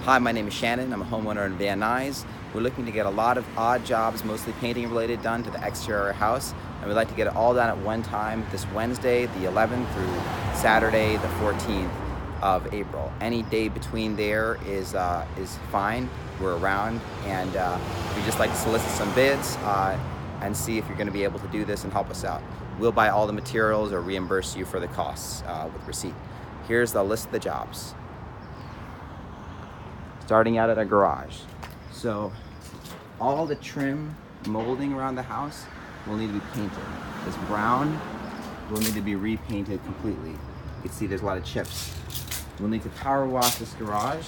Hi, my name is Shannon. I'm a homeowner in Van Nuys. We're looking to get a lot of odd jobs, mostly painting related, done to the exterior of our house. And we'd like to get it all done at one time this Wednesday, the 11th, through Saturday, the 14th of April. Any day between there is fine. We're around, and we'd just like to solicit some bids and see if you're going to be able to do this and help us out. We'll buy all the materials or reimburse you for the costs with receipt. Here's the list of the jobs. Starting out at our garage. So all the trim molding around the house will need to be painted. This brown will need to be repainted completely. You can see there's a lot of chips. We'll need to power wash this garage.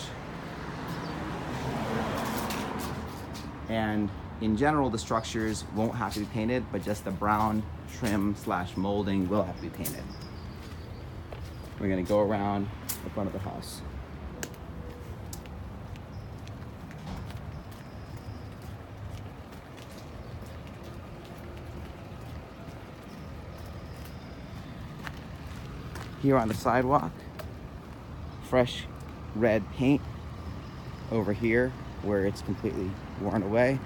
And in general, the structures won't have to be painted, but just the brown trim / molding will have to be painted. We're gonna go around the front of the house. Here on the sidewalk, fresh red paint over here where it's completely worn away.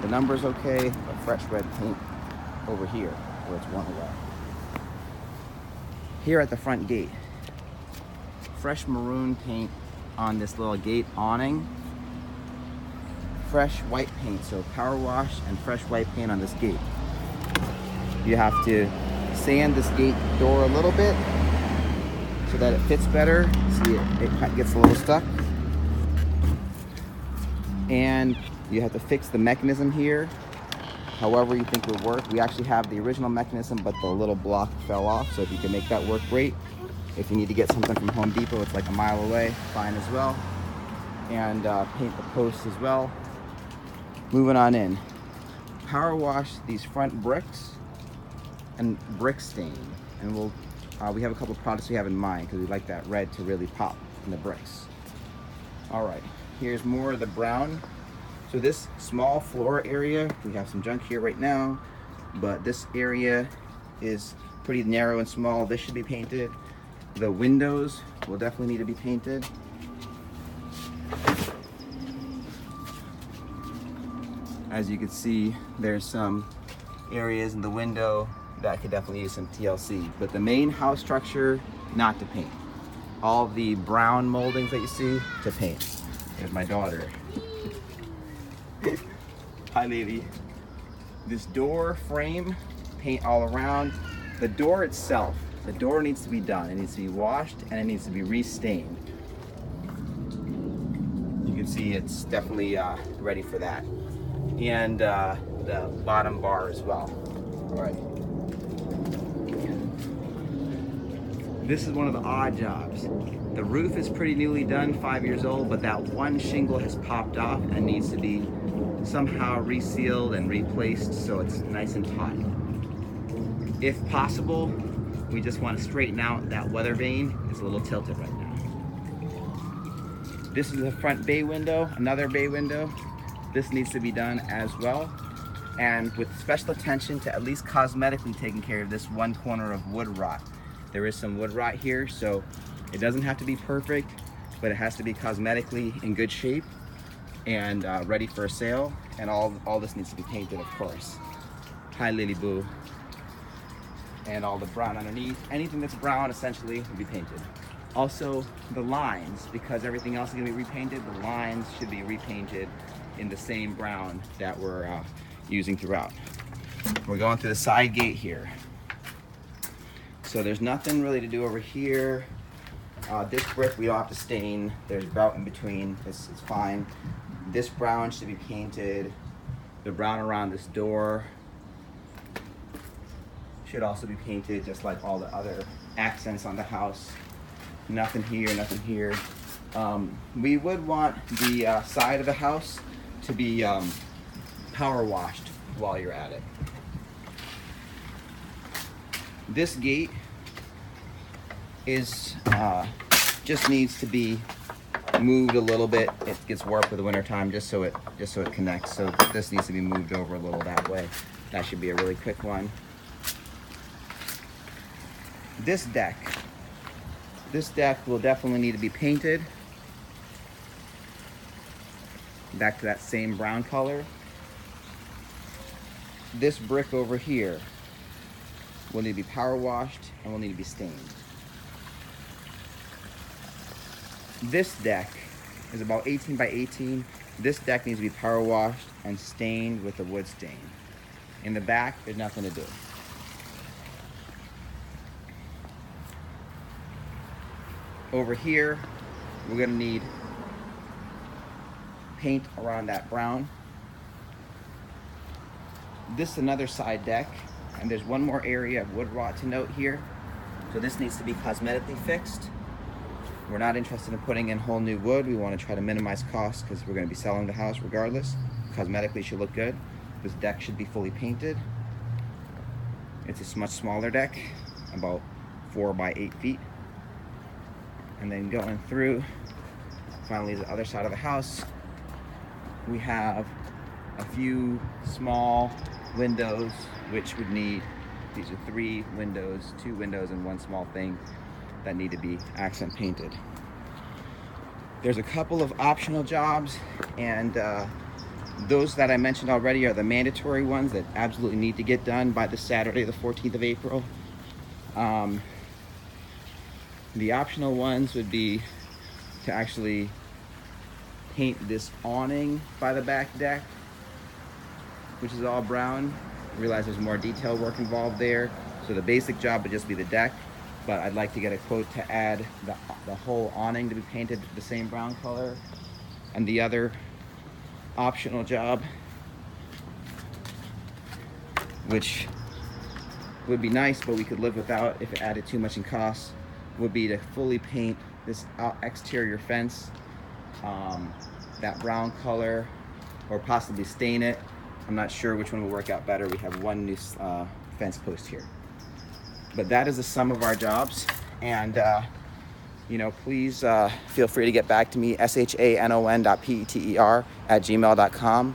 The number's okay, but fresh red paint over here where it's worn away. Here at the front gate, fresh maroon paint on this little gate awning. Fresh white paint, so power wash and fresh white paint on this gate. You have to sand this gate door a little bit so that it fits better. See, it gets a little stuck. And you have to fix the mechanism here however you think would work. We actually have the original mechanism, but the little block fell off, so if you can make that work, great. If you need to get something from Home Depot, it's like a mile away, fine as well. And paint the posts as well. Moving on in. Power wash these front bricks and brick stain, and we have a couple of products we have in mind because we like that red to really pop in the bricks. All right, here's more of the brown. So this small floor area, we have some junk here right now, but this area is pretty narrow and small. This should be painted. The windows will definitely need to be painted. As you can see, there's some areas in the window that could definitely use some TLC, but the main house structure, not to paint. All the brown moldings that you see, to paint. There's my daughter. Hi, lady. This door frame, paint all around. The door itself, the door needs to be done. It needs to be washed and it needs to be re-stained. You can see it's definitely ready for that. And the bottom bar as well. All right. This is one of the odd jobs. The roof is pretty newly done, 5 years old, but that one shingle has popped off and needs to be somehow resealed and replaced so it's nice and taut. If possible, we just want to straighten out that weather vane. It's a little tilted right now. This is the front bay window, another bay window. This needs to be done as well. And with special attention to at least cosmetically taking care of this one corner of wood rot. There is some wood rot here, so it doesn't have to be perfect, but it has to be cosmetically in good shape and ready for a sale. And all this needs to be painted, of course. Hi, Lily Boo. And all the brown underneath. Anything that's brown, essentially, will be painted. Also, the lines, because everything else is gonna be repainted, the lines should be repainted in the same brown that we're using throughout. We're going through the side gate here. So there's nothing really to do over here. This brick we don't have to stain. There's grout in between, it's fine. This brown should be painted. The brown around this door should also be painted, just like all the other accents on the house. Nothing here, nothing here. We would want the side of the house to be power washed while you're at it. This gate is just needs to be moved a little bit. It gets warped with the winter time just so it connects. So this needs to be moved over a little that way. That should be a really quick one. This deck This deck will definitely need to be painted back to that same brown color. This brick over here will need to be power washed and will need to be stained. This deck is about 18 by 18. This deck needs to be power washed and stained with a wood stain. In the back, there's nothing to do. Over here, we're gonna need paint around that brown. This is another side deck, and there's one more area of wood rot to note here. So this needs to be cosmetically fixed. We're not interested in putting in whole new wood. We want to try to minimize costs because we're going to be selling the house regardless. Cosmetically it should look good. This deck should be fully painted. It's a much smaller deck, about 4 by 8 feet. And then going through, finally the other side of the house, we have a few small windows which would need, these are 3 windows, 2 windows and 1 small thing that need to be accent painted. There's a couple of optional jobs, and those that I mentioned already are the mandatory ones that absolutely need to get done by the Saturday, the 14th of April. The optional ones would be to actually paint this awning by the back deck, which is all brown. I realize there's more detail work involved there, so the basic job would just be the deck, but I'd like to get a quote to add the whole awning to be painted the same brown color. And the other optional job, which would be nice but we could live without if it added too much in cost, would be to fully paint this exterior fence that brown color, or possibly stain it. I'm not sure which one will work out better. We have one new fence post here. But that is the sum of our jobs, and you know, please feel free to get back to me, shanon.peter@gmail.com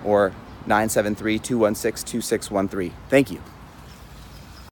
or 973-216-2613. Thank you.